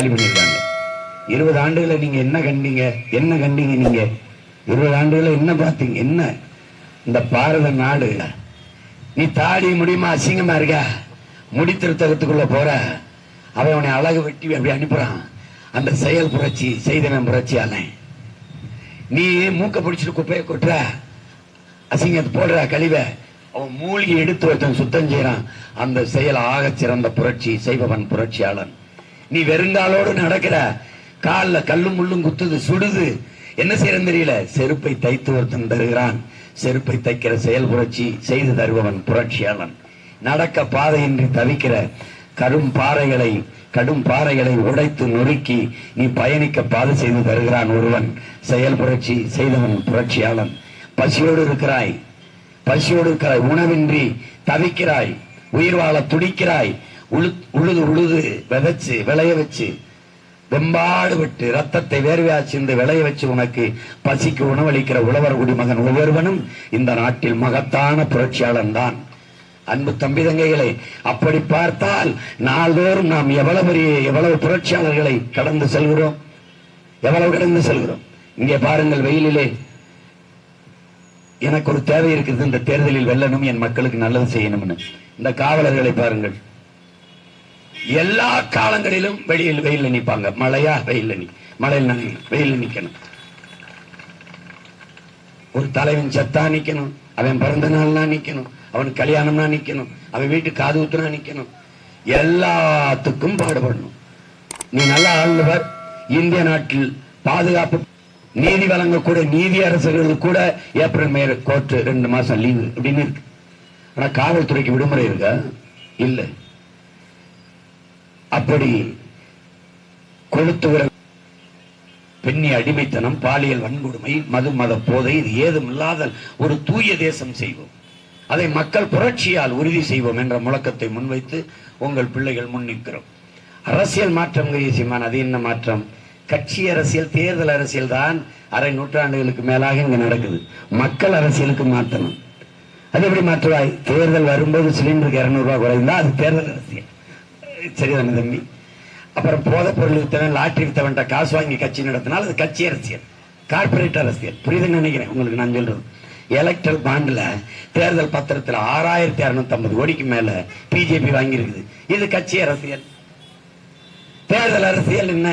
காலி பண்ணியிருக்காங்க. 20 ஆண்டுகளை நீங்க என்ன கண்டீங்க? நீங்க 20 ஆண்டுகளை என்ன பார்த்தீங்க? என்ன இந்த பாரத நாடு? நீ தாடி முடியுமா அசிங்கமா இருக்க? முடித்திருத்தகத்துக்குள்ள போற அவன் உன்னை அழகு வெட்டி அப்படி அனுப்புறான். அந்த செயல் புரட்சி செய்தவன் புரட்சியால நீ மூக்க பிடிச்சிட்டு குப்பையை கொட்டுற, அசிங்கத்தை போடுற, கழிவை அவன் மூழ்கி எடுத்து ஒருத்தன் சுத்தம் செய்யறான். அந்த செயல் ஆக சிறந்த புரட்சி செய்பவன் புரட்சியாளன். நீ வெறுங்காலோடு நடக்கிற, காலில் கல்லும் முள்ளும் குத்துது, சுடுது, என்ன செய்யறது தெரியல, செருப்பை தைத்து ஒருத்தன் தருகிறான். செருப்பை தைக்கிற செயல் புரட்சி செய்து தருபவன் புரட்சியாளன். நடக்க பாதையின்றி தவிக்கிற கடும் பாறைகளை உடைத்து நொறுக்கி நீ பயணிக்க பாதை செய்து தருகிறான் ஒருவன், செயல் புரட்சி செய்தவன் புரட்சியாளன். பசியோடு இருக்கிறாய், உணவின்றி தவிக்கிறாய், உயிர் வாழ துடிக்கிறாய், உழுது விதைச்சு விளைய வச்சு வெம்பாடு விட்டு ரத்தத்தை வேர்வையாச்சு விளைய வச்சு உனக்கு பசிக்கு உணவளிக்கிற உழவர் குடிமகன் ஒவ்வொருவனும் இந்த நாட்டில் மகத்தான புரட்சியாளன் தான். அன்பு தம்பி தங்கைகளை, அப்படி பார்த்தால் நாள்தோறும் நாம் எவ்வளவு புரட்சியாளர்களை கடந்து செல்கிறோம். இங்கே பாருங்கள், வெயிலிலே எனக்கு ஒரு தேவை இருக்குது, இந்த தேர்தலில் வெல்லணும், என் மக்களுக்கு நல்லது செய்யணும்னு. இந்த காவலர்களை பாருங்கள், எல்லா காலங்களிலும் வெயில நிற்பாங்க. மழையா வெயில நிக்கணும். ஒரு தலைவன் செத்தா நிக்கணும், அவன் பிறந்த நாள்னா நிக்கணும், அவன் கல்யாணம்னா நிக்கணும், அவன் வீட்டுக்கு காது ஊத்துனா நிக்கணும், எல்லாத்துக்கும் பாடுபடணும். நீ நல்லா ஆளுநர். இந்திய நாட்டில் பாதுகாப்பு நீதி வழங்கக்கூட நீதி அரசர்களுக்கு கூட ஏப்ரல் மே கோர்ட் 2 மாசம் லீவு அப்படின்னு இருக்கு. ஆனா காவல்துறைக்கு விடுமுறை இருக்கா? இல்ல. அப்படி கொளுத்துகிற பெண்ணி அடிமைத்தனம், பாலியல் வன்கொடுமை, மத போதை, இது ஏதும் இல்லாத ஒரு தூய தேசம் செய்வோம். அதை மக்கள் புரட்சியால் உறுதி செய்வோம் என்ற முழக்கத்தை முன்வைத்து உங்கள் பிள்ளைகள் முன்னிற்கிறோம். அரசியல் மாற்றம் சீமான், அது என்ன மாற்றம்? கட்சி அரசியல், தேர்தல் அரசியல் தான் அரை நூற்றாண்டுகளுக்கு மேலாக இங்க நடக்குது. மக்கள் அரசியலுக்கு மாற்றணும். அது எப்படி மாற்றுவாய்? தேர்தல் வரும்போது சிலிண்டருக்கு 200 ரூபாய் குறைந்தா அது தேர்தல் அரசியல், சரிதானே தம்பி? அப்புறம் போதைப் பொருள் வித்தவன், லாட்டரி வித்தவன் காசு வாங்கி கட்சி நடத்தினால் அது கட்சி அரசியல், கார்பரேட் அரசியல். புரியுதுன்னு நினைக்கிறேன் உங்களுக்கு நான் சொல்றது. எலக்ட்ரல் பாண்ட்ல தேர்தல் பத்திரத்தில் 6650 கோடிக்கு மேல பிஜேபி வாங்கி இருக்குது. இது கட்சி அரசியல். தேர்தல் அரசியல் என்ன?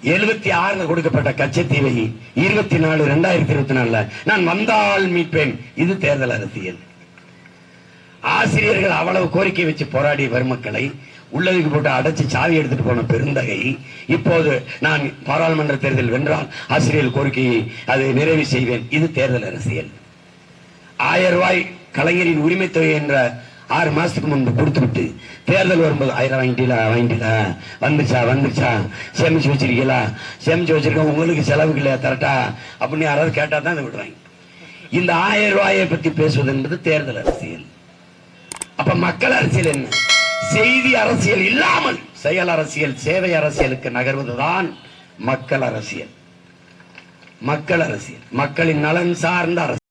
76 கொடுக்கப்பட்ட கச்சத்தீவை 2024 நான் வந்தால் மீட்பேன். இது தேர்தல் அரசியல். ஆசிரியர்கள் அவ்வளவு கோரிக்கை வச்சு போராடிய பெருமக்களை உள்ளதுக்கு போட்டு அடைச்சு சாவி எடுத்துட்டு போன பெருந்தகை இப்போது நான் பாராளுமன்ற தேர்தல் வென்றால் ஆசிரியர் கோரிக்கையை அதை நிறைவு செய்வேன். இது தேர்தல் அரசியல். 1000 ரூபாய் கலைஞரின் உரிமை தொகை என்ற 6 மாசத்துக்கு முன்பு கொடுத்து விட்டு தேர்தல் வரும்போது 1000 வாங்கிட்டீங்களா, வந்துச்சா, சேமிச்சு வச்சிருக்கீங்களா, சேமிச்சு வச்சிருக்க, உங்களுக்கு செலவுக்கு இல்லையா தரட்டா அப்படின்னு யாராவது கேட்டா தான் விடுறாங்க. இந்த 1000 ரூபாயை பத்தி பேசுவது என்பது தேர்தல் அரசியல். அப்ப மக்கள் அரசியல் என்ன? செய்தி அரசியல் இல்லாமல் செயல் அரசியல், சேவை அரசியலுக்கு நகர்வதுதான் மக்கள் அரசியல். மக்களின் நலன் சார்ந்த அரசியல்.